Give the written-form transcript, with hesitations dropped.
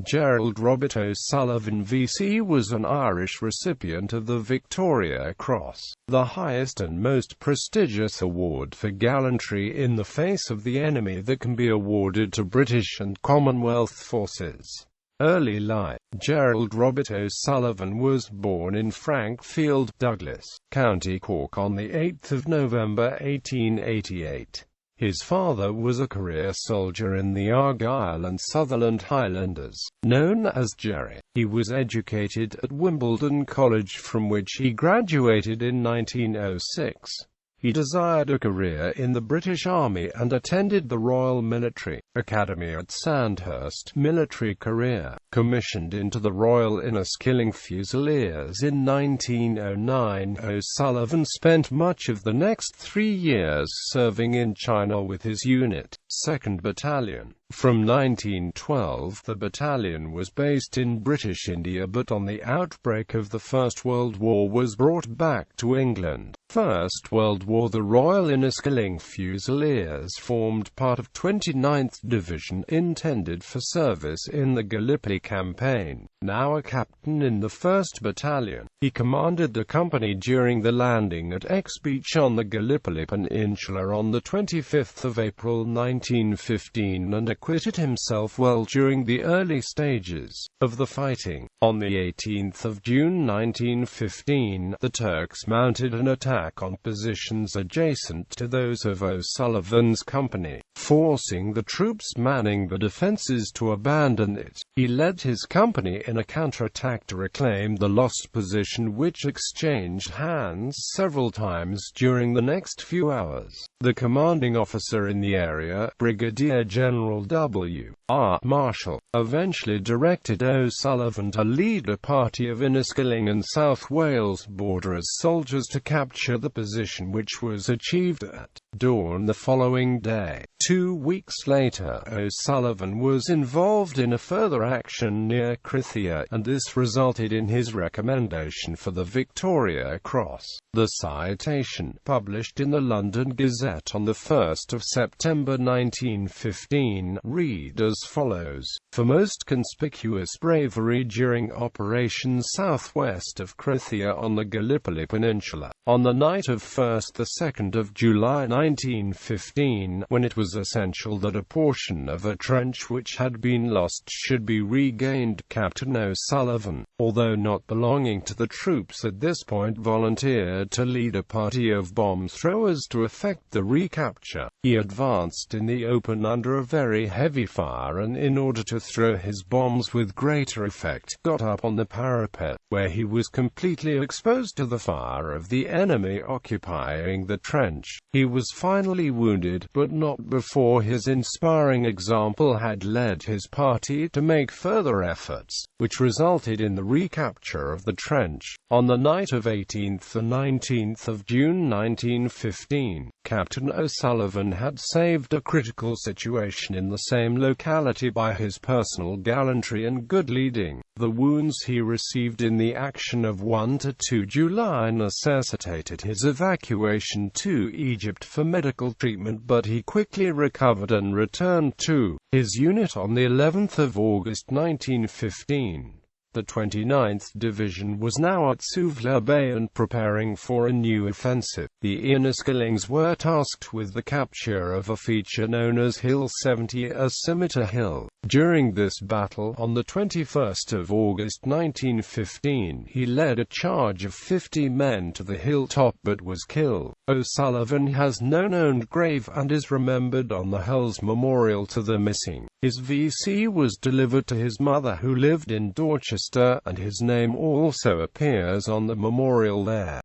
Gerald Robert O'Sullivan VC was an Irish recipient of the Victoria Cross, the highest and most prestigious award for gallantry in the face of the enemy that can be awarded to British and Commonwealth forces. Early life. Gerald Robert O'Sullivan was born in Frankfield, Douglas, County Cork on 8 November 1888. His father was a career soldier in the Argyll and Sutherland Highlanders, known as Jerry. He was educated at Wimbledon College, from which he graduated in 1906. He desired a career in the British Army and attended the Royal Military Academy at Sandhurst. Military career. Commissioned into the Royal Inniskilling Fusiliers in 1909, O'Sullivan spent much of the next 3 years serving in China with his unit, 2nd Battalion. From 1912, the battalion was based in British India, but on the outbreak of the First World War was brought back to England. First World War. The Royal Inniskilling Fusiliers formed part of 29th Division, intended for service in the Gallipoli campaign. Now a captain in the 1st Battalion, he commanded the company during the landing at X Beach on the Gallipoli Peninsula on 25 April 1915 and acquitted himself well during the early stages of the fighting. On 18 June 1915, the Turks mounted an attack on positions adjacent to those of O'Sullivan's company, forcing the troops manning the defences to abandon it. He led his company in a counterattack to reclaim the lost position, which exchanged hands several times during the next few hours. The commanding officer in the area, Brigadier General W.R. Marshall, eventually directed O'Sullivan to lead a party of Inniskilling and South Wales borderers soldiers to capture the position, which was achieved at dawn the following day. 2 weeks later, O'Sullivan was involved in a further action near Krithia, and this resulted in his recommendation for the Victoria Cross. The citation, published in the London Gazette on 1 September 1915, read as follows: "For most conspicuous bravery during Operation Southwest of Krithia on the Gallipoli Peninsula, on the night of 1st–2nd of July 1915, when it was essential that a portion of a trench which had been lost should be regained, Captain O'Sullivan, although not belonging to the troops at this point, volunteered to lead a party of bomb throwers to effect the recapture. He advanced in the open under a very heavy fire, and in order to throw his bombs with greater effect, got up on the parapet, where he was completely exposed to the fire of the enemy occupying the trench. He was finally wounded, but not before his inspiring example had led his party to make further efforts, which resulted in the recapture of the trench. On the night of 18th and 19th of June 1915, Captain O'Sullivan had saved a critical situation in the same locality by his personal gallantry and good leading. The wounds he received in the action of 1–2 July necessitated his evacuation to Egypt for medical treatment, but he quickly recovered and returned to his unit on the 11th of August 1915. The 29th Division was now at Suvla Bay and preparing for a new offensive. The Inniskillings were tasked with the capture of a feature known as Hill 70, a scimitar hill. During this battle, on the 21st of August 1915, he led a charge of 50 men to the hilltop but was killed. O'Sullivan has no known grave and is remembered on the Hell's Memorial to the Missing. His VC was delivered to his mother, who lived in Dorchester, and his name also appears on the memorial there.